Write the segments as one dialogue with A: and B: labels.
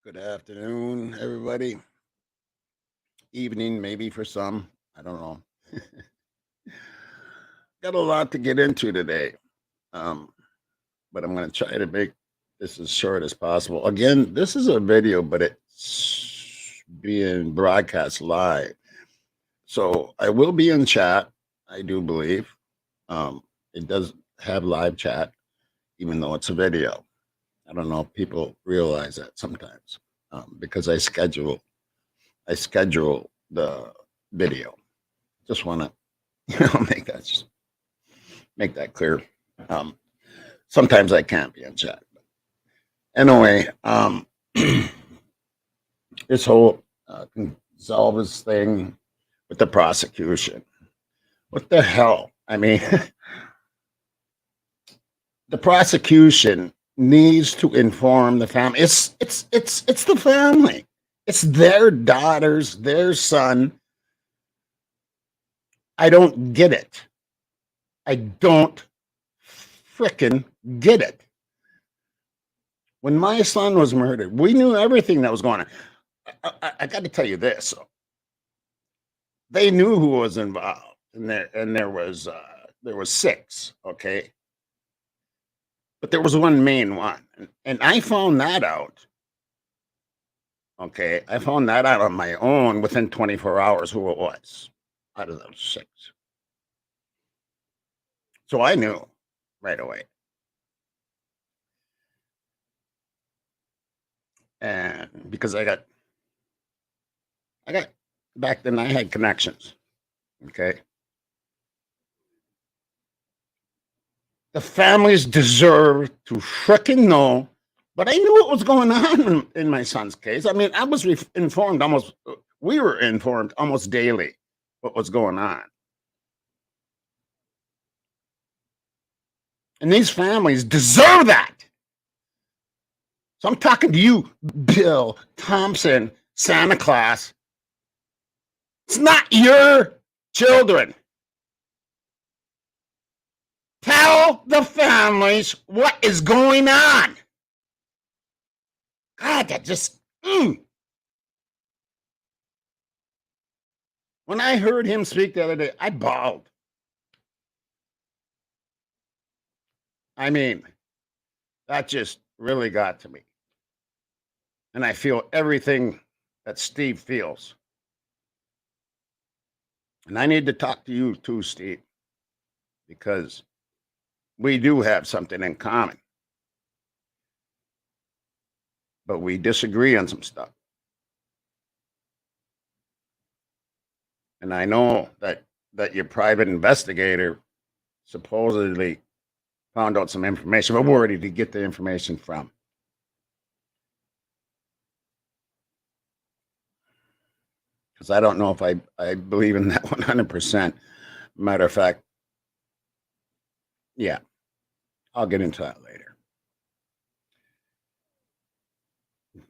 A: Good afternoon, everybody. Evening, maybe for some. I don't know. Got a lot to get into today, um, but I'm going to try to make this as short as possible. Again, this is a video, but it's being broadcast live. So I will be in chat, I do believe. It does have live chat, even though it's a video. I don't know if people realize that sometimes because I schedule the video. Just want to make that clear. Um, Sometimes I can't be in chat. Anyway, this whole Gonzalez thing with the prosecution. What the hell? I mean, the prosecution needs to inform the family. It's the family. It's their daughters, their son. I don't get it. I don't frickin' get it. When my son was murdered, we knew everything that was going on. I got to tell you this: they knew who was involved, and there was six, okay, but there was one main one, and I found that out. Okay, I found that out on my own within 24 hours who it was out of those six. So I knew right away. And because I got back then I had connections. Okay. The families deserve to frickin' know, but I knew what was going on in my son's case. I mean, I was informed we were informed almost daily what was going on. And these families deserve that. So I'm talking to you, Bill Thompson, Santa Claus. It's not your children. Tell the families what is going on. God, that just. When I heard him speak the other day, I bawled. I mean, that just really got to me. And I feel everything that Steve feels. And I need to talk to you too, Steve, because we do have something in common. But we disagree on some stuff. And I know that your private investigator supposedly found out some information, but where did he get the information from? Because I don't know if I believe in that 100%. Matter of fact, yeah, I'll get into that later.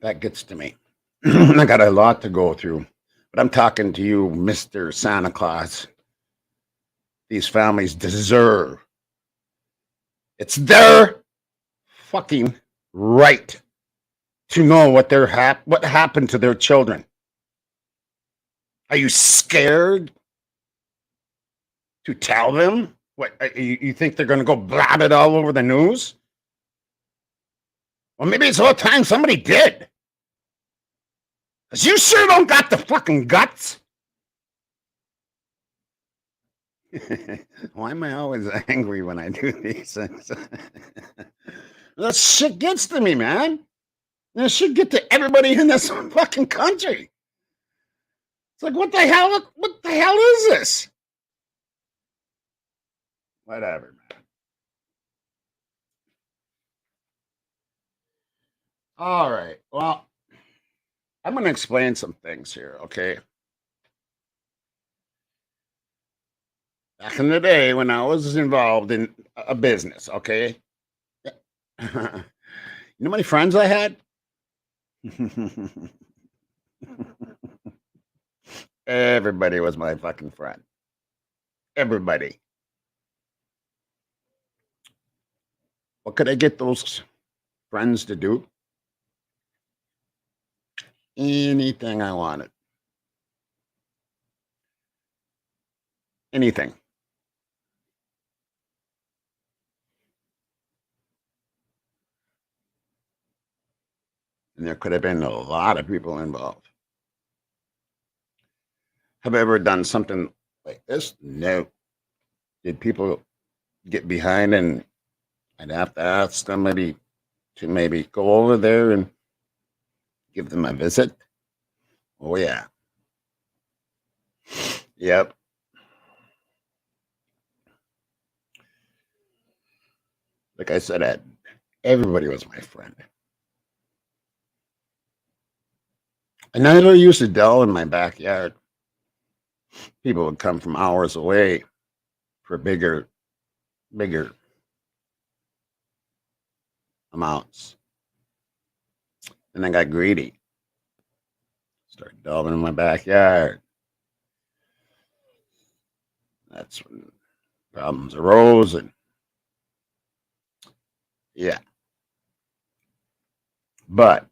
A: That gets to me. I got a lot to go through, but I'm talking to you, Mr. Santa Claus. These families deserve. It's their fucking right to know what happened to their children. Are you scared to tell them? What, you think they're going to go blab it all over the news? Well, maybe it's about time somebody did. Because you sure don't got the fucking guts. Why am I always angry when I do these things? That shit gets to me, man. That should get to everybody in this fucking country. It's like, what the hell? What the hell is this? Whatever, man. All right. Well, I'm going to explain some things here, okay? Back in the day when I was involved in a business, okay? You know how many friends I had? Everybody was my fucking friend. Everybody. What could I get those friends to do? anything I wanted. Anything. And there could have been a lot of people involved. Have I ever done something like this? No. Did people get behind and I'd have to ask them maybe go over there and give them a visit? Oh yeah. Yep. Like I said, everybody was my friend. And I used to dell in my backyard. People would come from hours away for bigger amounts. And I got greedy. Started delving in my backyard. That's when problems arose. And yeah. But,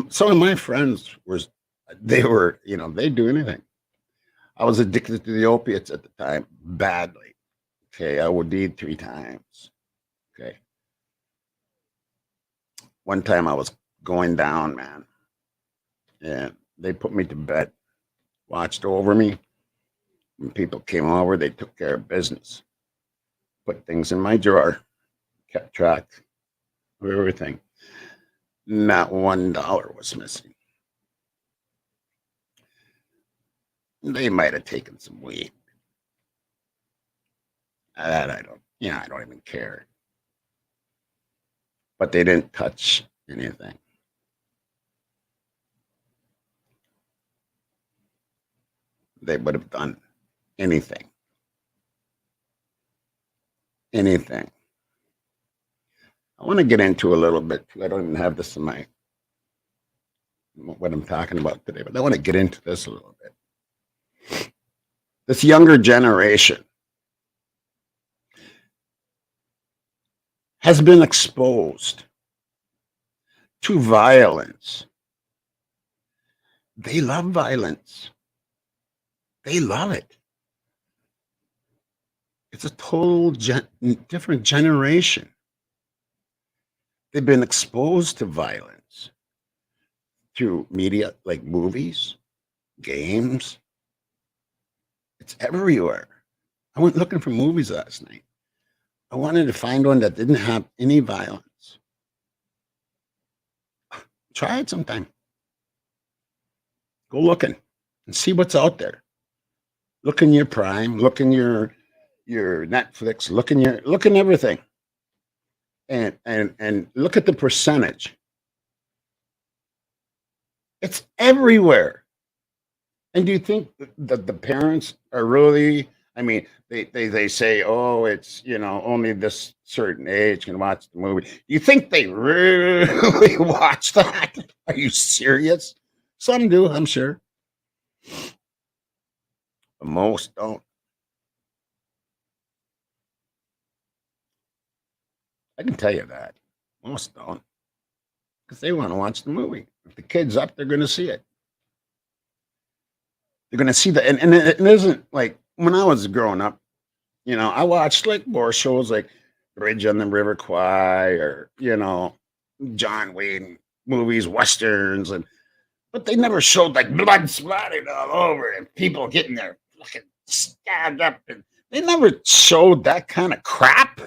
A: some of my friends they'd do anything. I was addicted to the opiates at the time, badly. Okay. I OD'd 3 times. Okay. One time I was going down, man. And they put me to bed, watched over me. When people came over, they took care of business, put things in my drawer, kept track of everything. Not $1 was missing. They might have taken some weed. That I don't even care. But they didn't touch anything. They would have done anything. Anything. I want to get into a little bit. I don't even have this in what I'm talking about today, but I want to get into this a little bit. This younger generation has been exposed to violence. They love violence. They love it. It's a total different generation. They've been exposed to violence through media like movies, games. It's everywhere. I went looking for movies last night. I wanted to find one that didn't have any violence. Try it sometime. Go looking and see what's out there. Look in your Prime, look in your Netflix, look in everything. And look at the percentage. It's everywhere. And do you think that the parents are really, I mean, they say, oh, it's, only this certain age can watch the movie. You think they really watch that? Are you serious? Some do, I'm sure. But most don't. I can tell you that. Most don't. Because they want to watch the movie. If the kid's up, they're going to see it. They're going to see that. And it isn't like when I was growing up, I watched like more shows like Bridge on the River Kwai or, John Wayne movies, westerns, but they never showed like blood splattered all over and people getting their fucking stabbed up. And they never showed that kind of crap.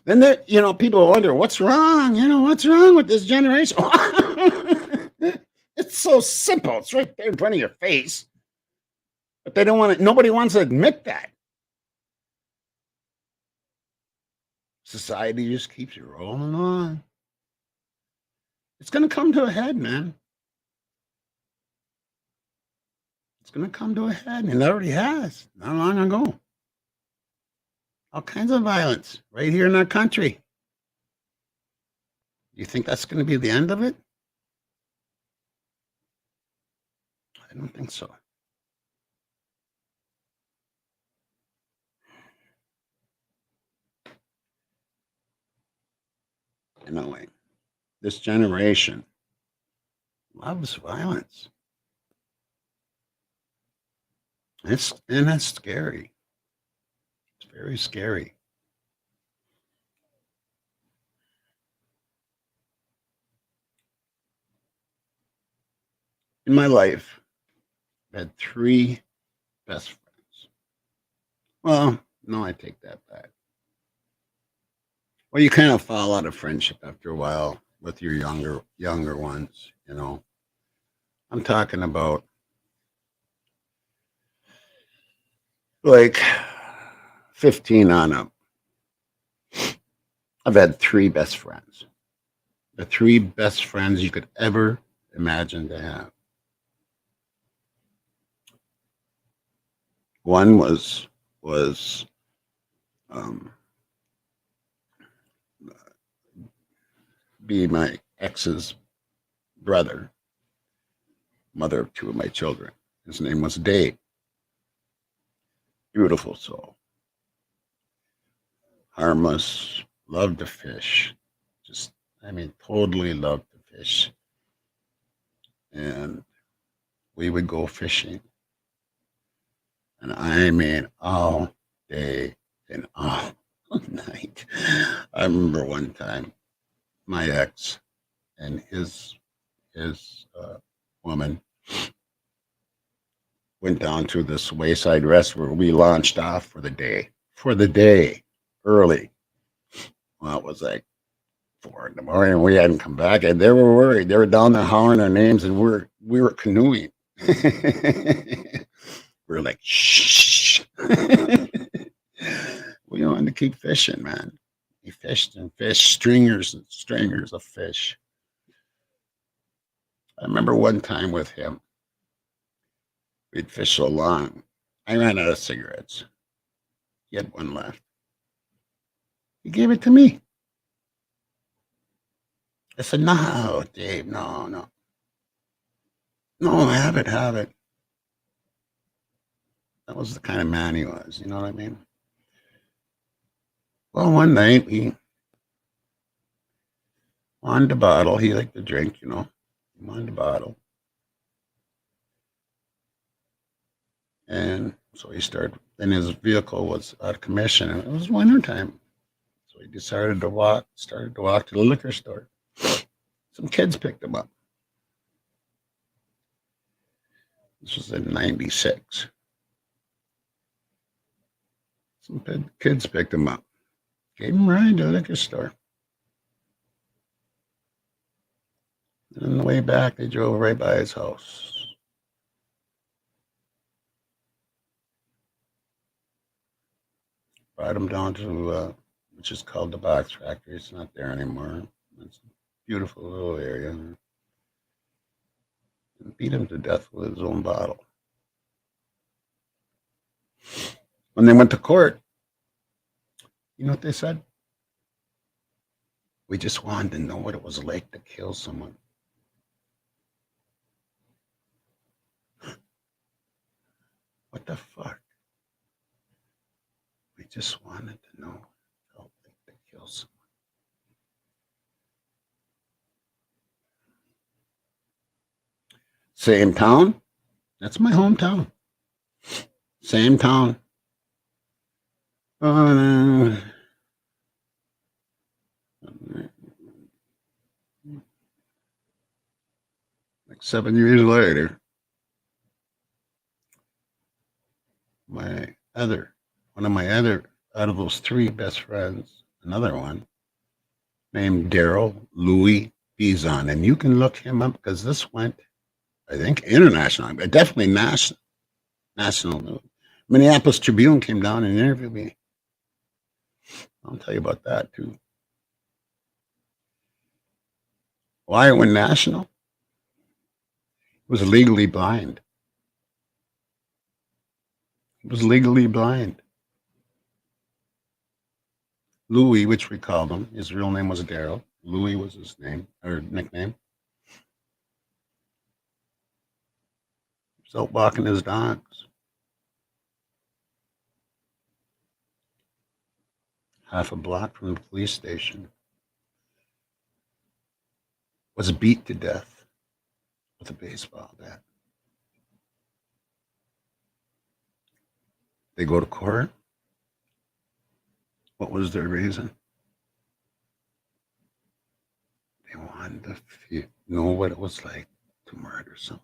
A: Then there, people wonder what's wrong. What's wrong with this generation? It's so simple. It's right there in front of your face. But they don't want it. Nobody wants to admit that. Society just keeps rolling on. It's going to come to a head, man. It's going to come to a head, and it already has not long ago. All kinds of violence right here in our country. You think that's going to be the end of it? I don't think so. Anyway, this generation loves violence. That's scary. It's very scary. In my life, I've had three best friends. Well, no, I take that back. Well, you kind of fall out of friendship after a while with your younger ones, you know. I'm talking about like 15 on up. I've had three best friends. The three best friends you could ever imagine to have. One was um, be my ex's brother, mother of two of my children. His name was Dave. Beautiful soul, harmless, loved to fish. Just, I mean, totally loved to fish. And we would go fishing. And I mean, all day and all night. I remember one time my ex and his woman went down to this wayside rest where we launched off for the day. For the day, early. Well, it was like 4 in the morning. We hadn't come back, and they were worried. They were down there hollering our names, and we were canoeing. We were like, shh. We wanted to keep fishing, man. We fished and fished, stringers and stringers of fish. I remember one time with him, we'd fish so long. I ran out of cigarettes. He had one left. He gave it to me. I said, no, Dave, no, no. No, have it, have it. That was the kind of man he was, you know what I mean? Well, one night he wanted a bottle. He liked to drink, you know. He wanted a bottle. And so he started, and his vehicle was out of commission, and it was wintertime. So he started to walk to the liquor store. Some kids picked him up. This was in 96. Some kids picked him up. Gave him a ride to the liquor store. And on the way back, they drove right by his house. Brought him down to, which is called the Box Factory. It's not there anymore. It's a beautiful little area. And beat him to death with his own bottle. When they went to court, you know what they said? We just wanted to know what it was like to kill someone. What the fuck? We just wanted to know what it felt like to kill someone. Same town? That's my hometown. Same town. Uh, like 7 years later, one of my other, out of those three best friends, another one named Daryl Louis Bizon. And you can look him up because this went, I think, international, but definitely national news. Minneapolis Tribune came down and interviewed me. I'll tell you about that too. Why it went national? It was legally blind. It was legally blind. Louis, which we called him, his real name was Daryl. Louis was his name or nickname. He was out walking his dogs. Half a block from the police station. was beat to death with a baseball bat. They go to court. What was their reason? They wanted to know what it was like to murder someone.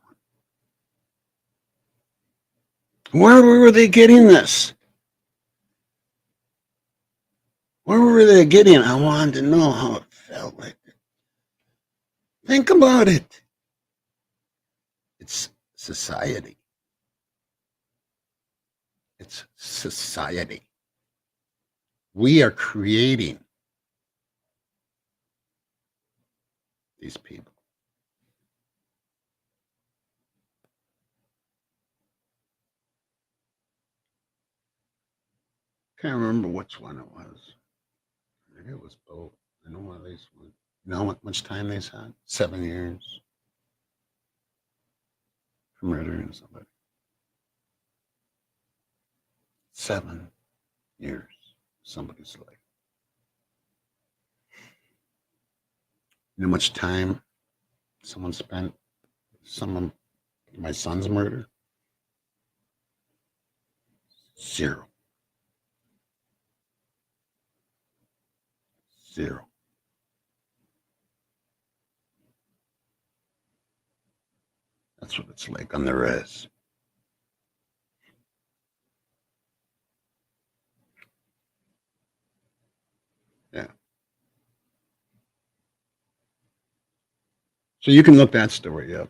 A: Where were they getting this? Where were they getting it? I wanted to know how it felt like. Think about it. It's society. It's society. We are creating these people. Can't remember which one it was. Maybe it was both. I know at least one. You know how much time they had? 7 years for murdering somebody. 7 years. Somebody's life. You know how much time someone spent my son's murder? 0. 0. That's what it's like on the res. Yeah. So you can look that story up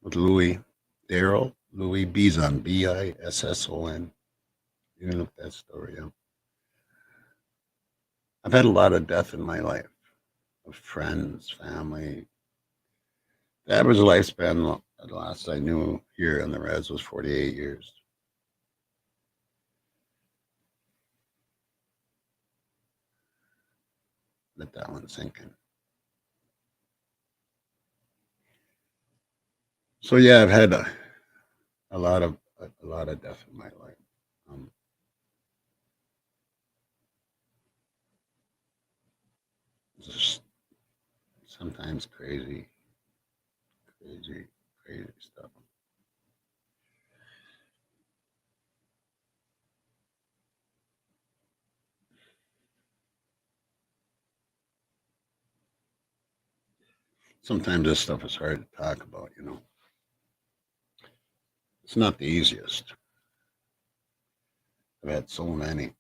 A: with Louis Bison, Bisson. You can look that story up. I've had a lot of death in my life of friends, family. The average lifespan, the last I knew here on the res, was 48 years. Let that one sink in. So yeah, I've had a lot of death in my life. Just sometimes crazy stuff. Sometimes this stuff is hard to talk about, you know. It's not the easiest. I've had so many.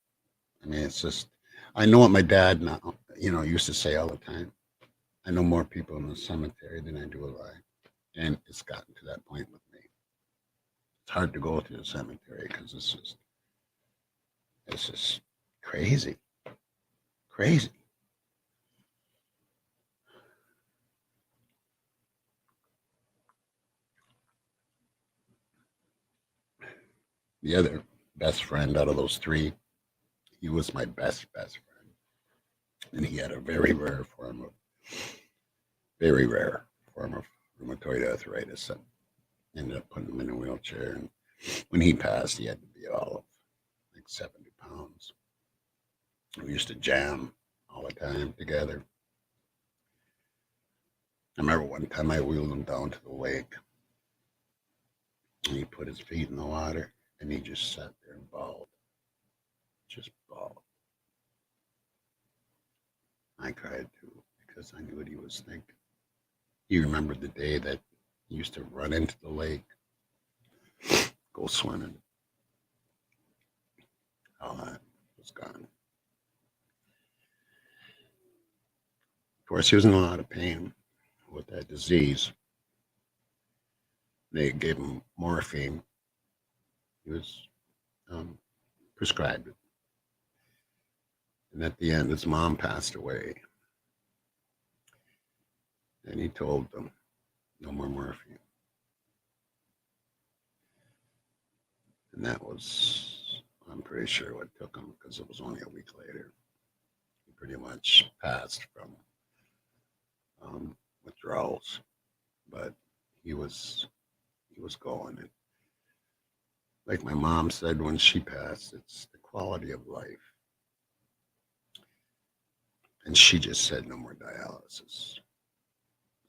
A: I mean, it's just, I know what my dad now, used to say all the time. I know more people in the cemetery than I do alive. And it's gotten to that point with me. It's hard to go to the cemetery because it's just crazy. Crazy. The other best friend out of those 3, he was my best friend. And he had a very rare form of rheumatoid arthritis that ended up putting him in a wheelchair. And when he passed, he had to be all of like 70 pounds. We used to jam all the time together. I remember one time I wheeled him down to the lake and he put his feet in the water and he just sat there and bawled. Just bawled. I cried too because I knew what he was thinking. He remembered the day that he used to run into the lake, go swimming. All that was gone. Of course, he was in a lot of pain with that disease. They gave him morphine. He was prescribed it. And at the end, his mom passed away. And he told them, no more morphine. And that was, I'm pretty sure, what took him, because it was only a week later. He pretty much passed from withdrawals. But he was going. And like my mom said when she passed, it's the quality of life. And she just said no more dialysis.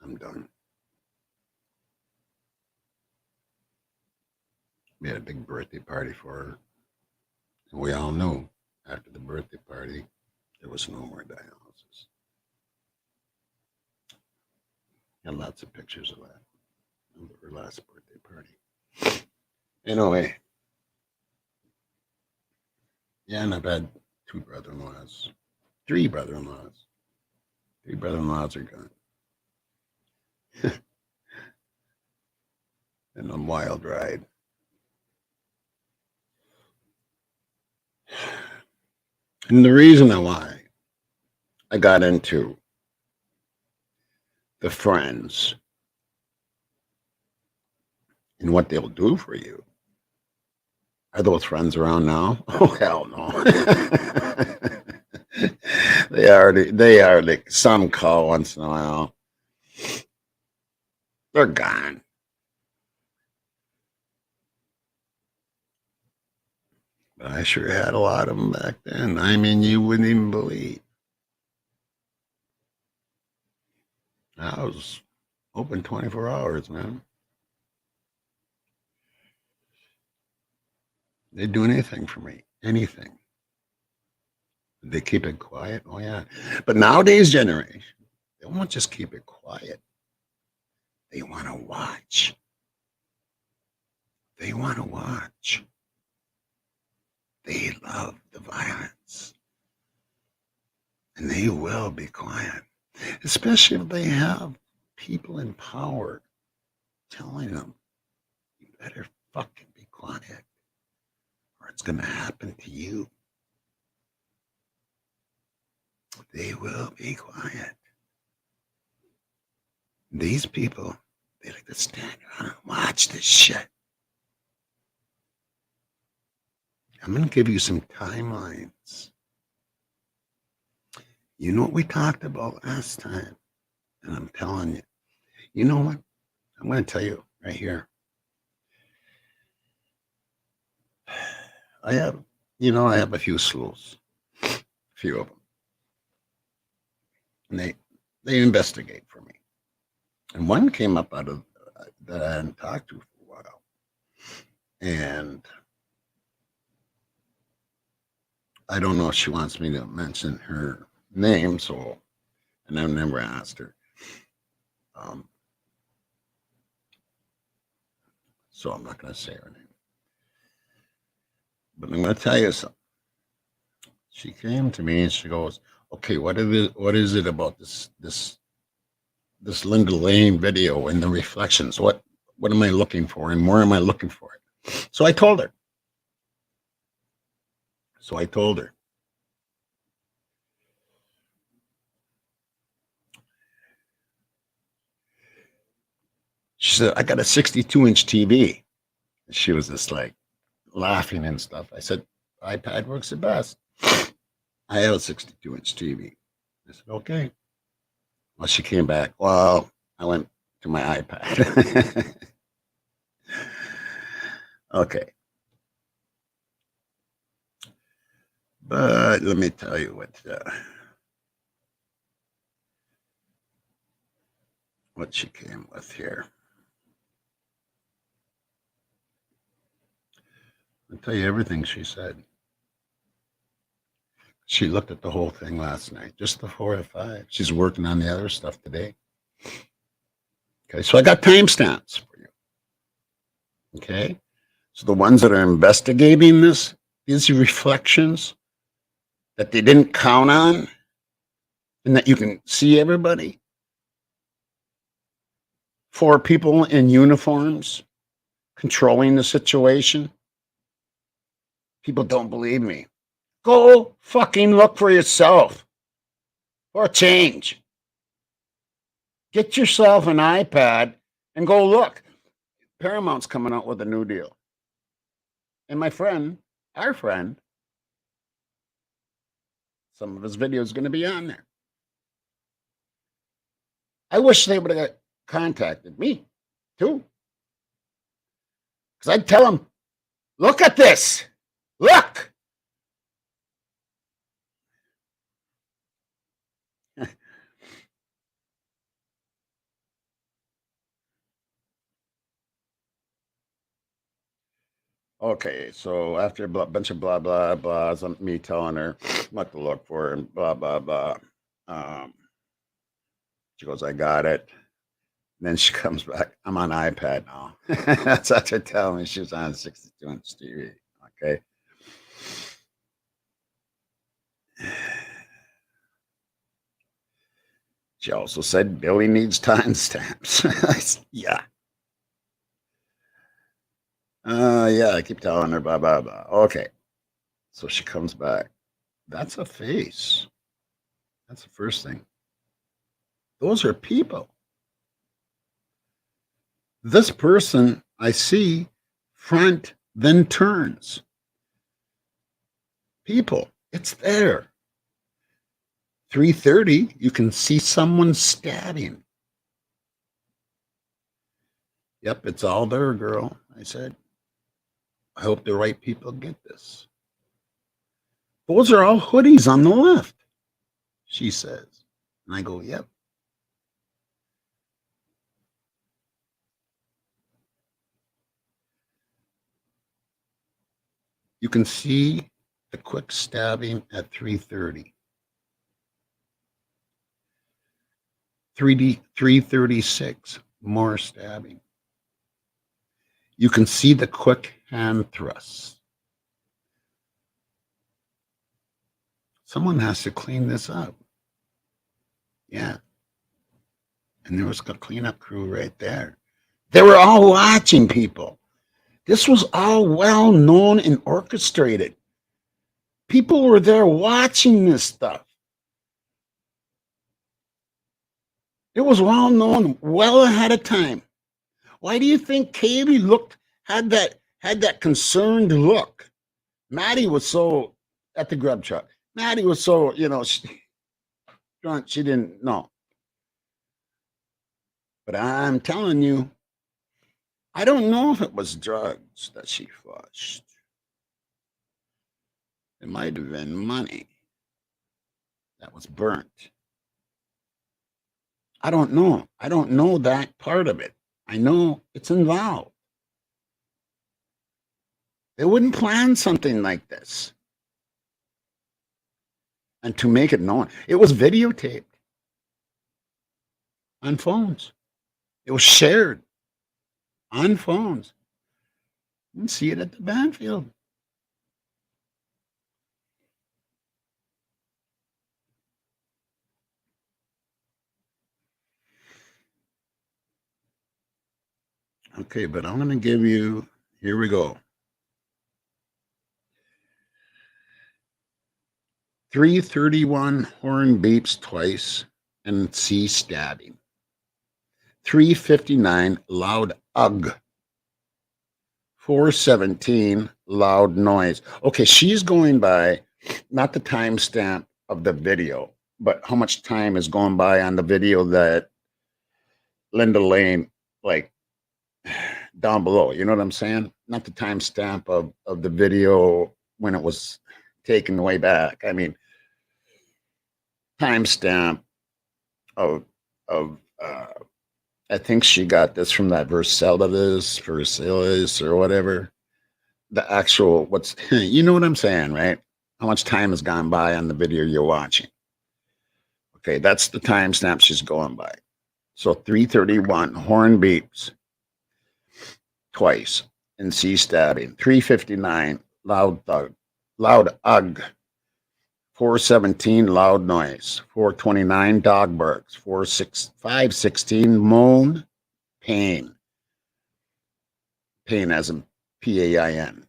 A: I'm done. We had a big birthday party for her. And we all knew after the birthday party, there was no more dialysis. Got lots of pictures of that. Of her last birthday party. Anyway, yeah, and I've had two brother-in-laws, three brother-in-laws. Three brother-in-laws are gone. And a wild ride. And the reason why I got into the friends and what they'll do for you. Are those friends around now? Oh, hell no. They are like some call once in a while. They're gone. But I sure had a lot of them back then. I mean, you wouldn't even believe. I was open 24 hours, man. They'd do anything for me. Anything. They keep it quiet. Oh, yeah. But nowadays generation, they won't just keep it quiet. They want to watch. They want to watch. They love the violence. And they will be quiet. Especially if they have people in power telling them, you better fucking be quiet or it's going to happen to you. They will be quiet. These people, they like to stand around and watch this shit. I'm going to give you some timelines. You know what we talked about last time? And I'm telling you, you know what? I'm going to tell you right here. I have a few sleuths, a few of them. And they investigate for me. And one came up out of that I hadn't talked to for a while. And I don't know if she wants me to mention her name, and I've never asked her. So I'm not going to say her name. But I'm going to tell you something. She came to me and she goes, "Okay, what is it about this Linda Lane video and the reflections? What am I looking for and where am I looking for it?" So I told her. She said, "I got a 62-inch TV." She was just like laughing and stuff. I said, "iPad works the best. I have a 62-inch TV." I said, "Okay." Well, she came back. Well, I went to my iPad. Okay. But let me tell you what she came with here. I'll tell you everything she said. She looked at the whole thing last night, just the 4 to 5. She's working on the other stuff today. Okay, so I got timestamps for you. Okay, so the ones that are investigating these reflections that they didn't count on, and that you can see everybody. 4 people in uniforms controlling the situation. People don't believe me. Go fucking look for yourself for a change. Get yourself an iPad and go look. Paramount's coming out with a new deal. And my friend, our friend, some of his videos going to be on there. I wish they would have contacted me too. Because I'd tell them, look at this. Look. Okay, so after a bunch of blah blah blahs, me telling her what to look for and blah blah blah. Um, she goes, "I got it." And then she comes back. I'm on iPad now. That's what they're telling me. She was on 62-inch TV. Okay. She also said Billy needs timestamps. Yeah. Yeah, I keep telling her blah blah blah. Okay. So she comes back. That's a face. That's the first thing. Those are people. This person I see front, then turns. People. It's there. 3:30, you can see someone stabbing. Yep, it's all there, girl. I said, I hope the right people get this. Those are all hoodies on the left, she says. And I go, yep. You can see the quick stabbing at 3:30. 336, more stabbing. You can see the quick hand thrusts. Someone has to clean this up. Yeah. And there was a cleanup crew right there. They were all watching people. This was all well known and orchestrated. People were there watching this stuff. It was well known, well ahead of time. Why do you think Kaylee had that concerned look? Maddie was so at the grub truck. Maddie was so, she didn't know. But I'm telling you, I don't know if it was drugs that she flushed. It might have been money that was burnt. I don't know. I don't know that part of it. I know it's involved. They wouldn't plan something like this. And to make it known, it was videotaped on phones. It was shared on phones. You can see it at the backfield. Okay, but I'm going to give you, here we go. 3:31, horn beeps twice and C stabbing. 3:59, loud ugh. 4:17, loud noise. Okay, she's going by not the timestamp of the video, but how much time is going by on the video that Linda Lane, like, down below. You know what I'm saying? Not the timestamp of the video when it was taken way back. I mean, timestamp of I think she got this from that Versailles or whatever. The actual you know what I'm saying, right? How much time has gone by on the video you're watching? Okay, that's the timestamp she's going by. So 3:31, horn beeps twice and C stabbing. 3:59, loud thug, loud ugh. 4:17, loud noise. 4:29, dog barks. 5:16, moan, pain. Pain as in PAIN.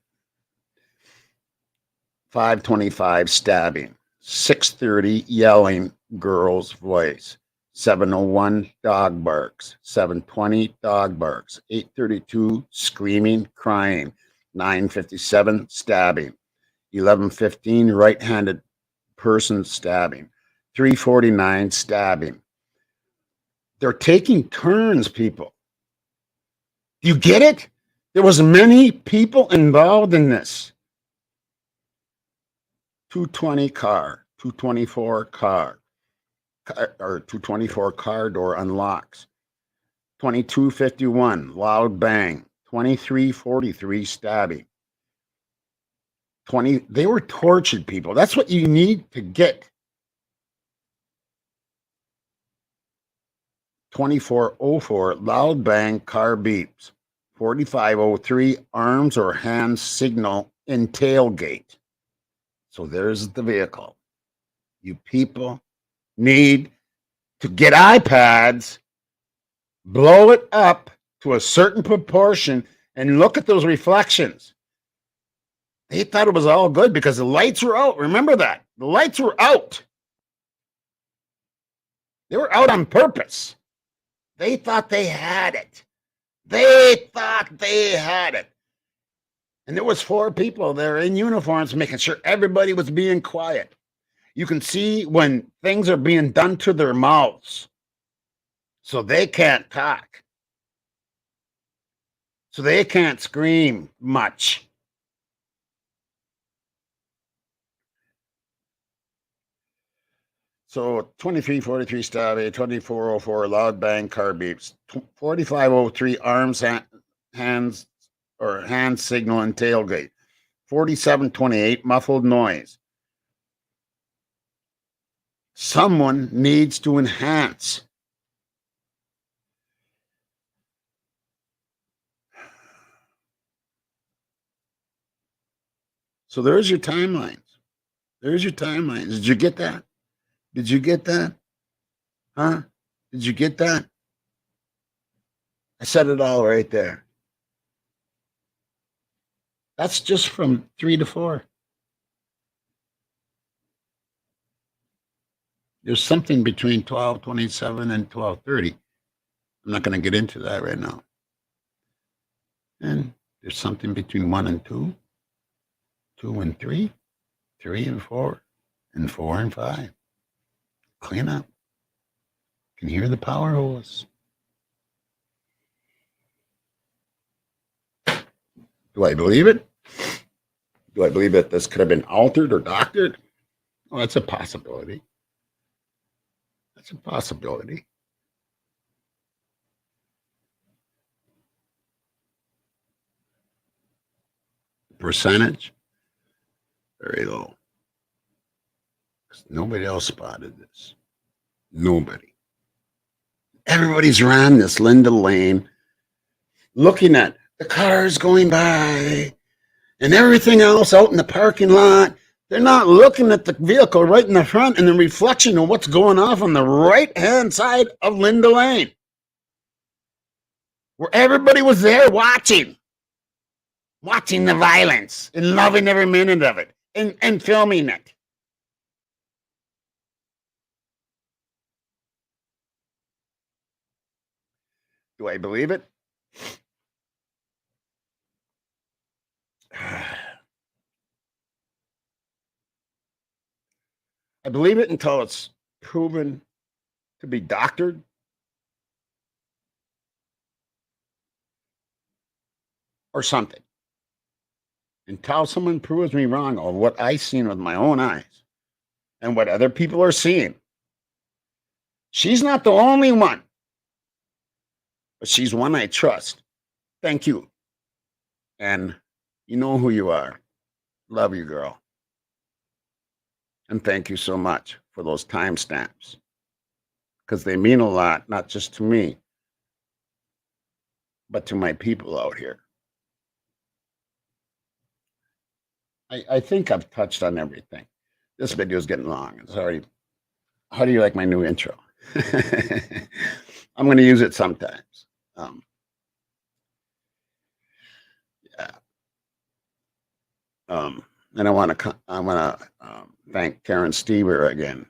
A: 5:25, stabbing. 6:30, yelling, girl's voice. 7:01, dog barks. 7:20, dog barks. 8:32, screaming, crying. 9:57, stabbing. 11:15, right-handed person stabbing. 3:49, stabbing. They're taking turns, people. You get it? There was many people involved in this. 220 car, 224 car, or 224 car door unlocks. 22:51, loud bang. 23:43, stabbing. They were tortured people. That's what you need to get. 2404, loud bang, car beeps. 4503, arms or hands signal in tailgate. So there's the vehicle. You people need to get iPads, blow it up to a certain proportion, and look at those reflections. They thought it was all good because the lights were out. Remember that. The lights were out. They were out on purpose. They thought they had it. They thought they had it. And there was 4 people there in uniforms making sure everybody was being quiet. You can see when things are being done to their mouths. So they can't talk. So they can't scream much. So 2343 stop, 2404 loud bang, car beeps. 4503 arms, hands or hand signal and tailgate. 4728 muffled noise. Someone needs to enhance. So there's your timelines. There's your timelines. Did you get that? Did you get that? Huh? Did you get that? I said it all right there. That's just from 3 to 4. There's something between 12:27 and 12:30. I'm not going to get into that right now. And there's something between 1 and 2, 2 and 3, 3 and 4, and 4 and 5. Clean up. Can hear the power hose. Do I believe it? Do I believe that this could have been altered or doctored? Oh, that's a possibility. That's a possibility. Percentage? Very low. Nobody else spotted this. Nobody. Everybody's around this Linda Lane looking at the cars going by and everything else out in the parking lot. They're not looking at the vehicle right in the front and the reflection of what's going off on the right-hand side of Linda Lane, where everybody was there watching the violence and loving every minute of it and filming it. Do I believe it? I believe it until it's proven to be doctored. Or something. Until someone proves me wrong on what I've seen with my own eyes and what other people are seeing. She's not the only one, but she's one I trust. Thank you. And you know who you are. Love you, girl. And thank you so much for those timestamps, because they mean a lot, not just to me, but to my people out here. I think I've touched on everything. This video is getting long. It's already. How do you like my new intro? I'm going to use it sometimes. Yeah. And I want to thank Karen Stever again.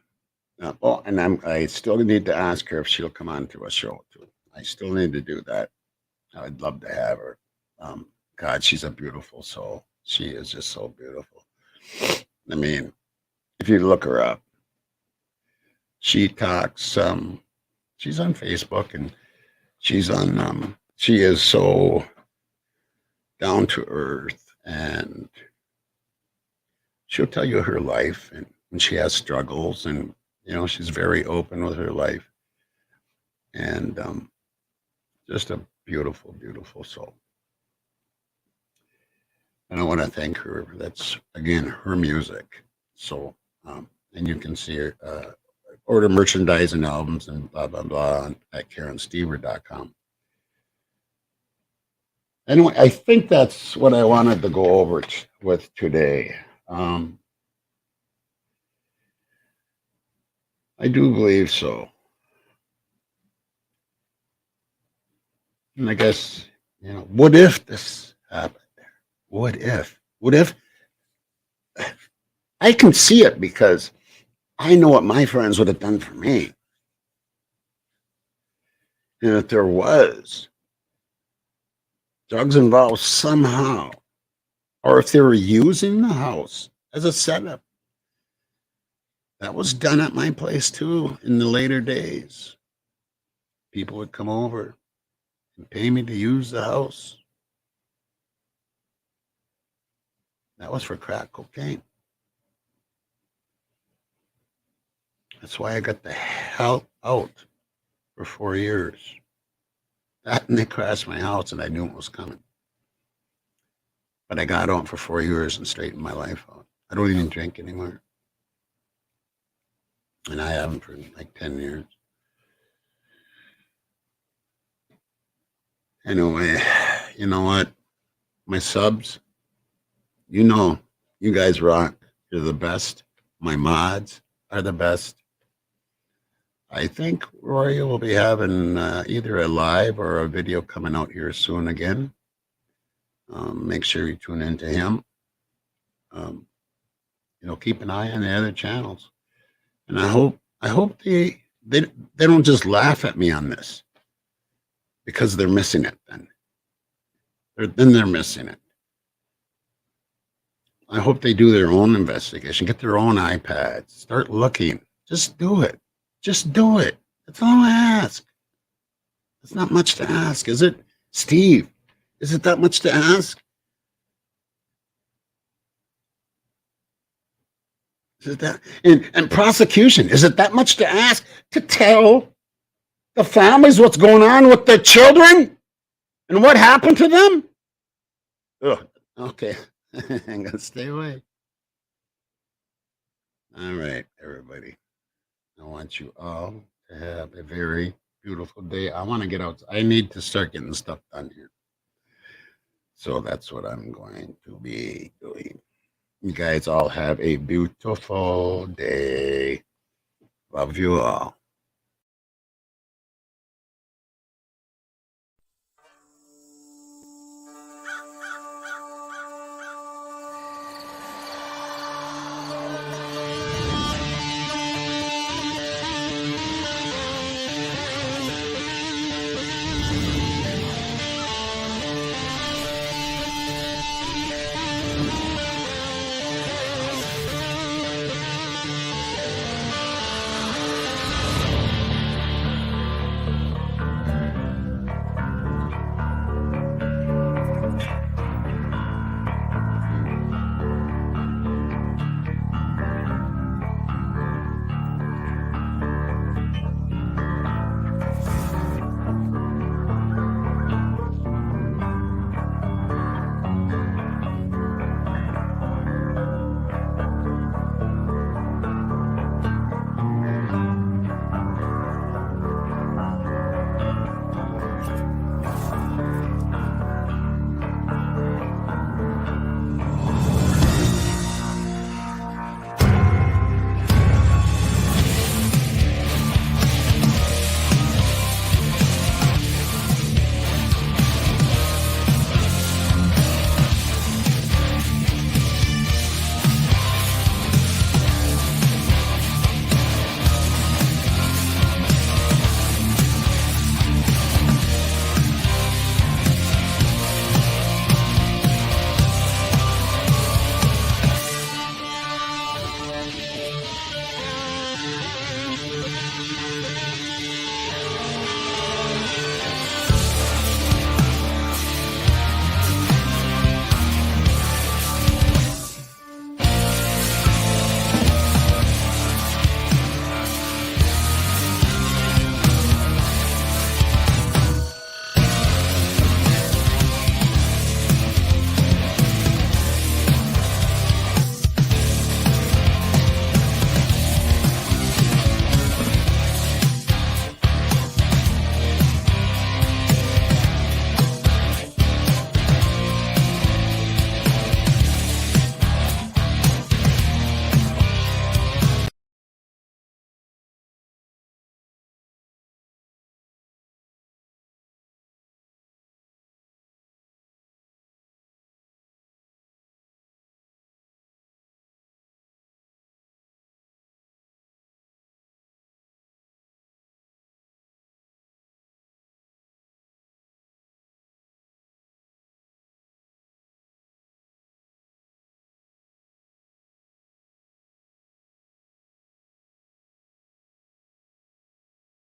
A: And I still need to ask her if she'll come on to a show too. I still need to do that. I'd love to have her. God, she's a beautiful soul. She is just so beautiful. I mean, if you look her up, she talks. She's on Facebook and she's on. She is so down to earth, and she'll tell you her life and when she has struggles, and she's very open with her life, and just a beautiful, beautiful soul. And I want to thank her. That's, again, her music. So, and you can see her, order merchandise and albums and blah, blah, blah at KarenStever.com. Anyway, I think that's what I wanted to go over with today. I do believe so. And I guess, what if this happened? What if? What if? I can see it because I know what my friends would have done for me. And if there was drugs involved somehow, or if they were using the house as a setup, that was done at my place too in the later days. People would come over and pay me to use the house. That was for crack cocaine. That's why I got the hell out for 4 years. That, and they crashed my house and I knew it was coming. But I got out for 4 years and straightened my life out. I don't even drink anymore. And I haven't for like 10 years. Anyway, you know what? My subs, you guys rock. You're the best. My mods are the best. I think Rory will be having either a live or a video coming out here soon again. Make sure you tune into him. Keep an eye on the other channels. And I hope they don't just laugh at me on this, because they're missing it then. They're missing it. I hope they do their own investigation, get their own iPads, start looking. Just do it. Just do it. That's all I ask. It's not much to ask, is it? Steve, is it that much to ask? Is it that? And prosecution, is it that much to ask to tell the families what's going on with their children and what happened to them? Ugh, okay. I'm going to stay away. All right, everybody. I want you all to have a very beautiful day. I want to get out. I need to start getting stuff done here. So that's what I'm going to be doing. You guys all have a beautiful day. Love you all.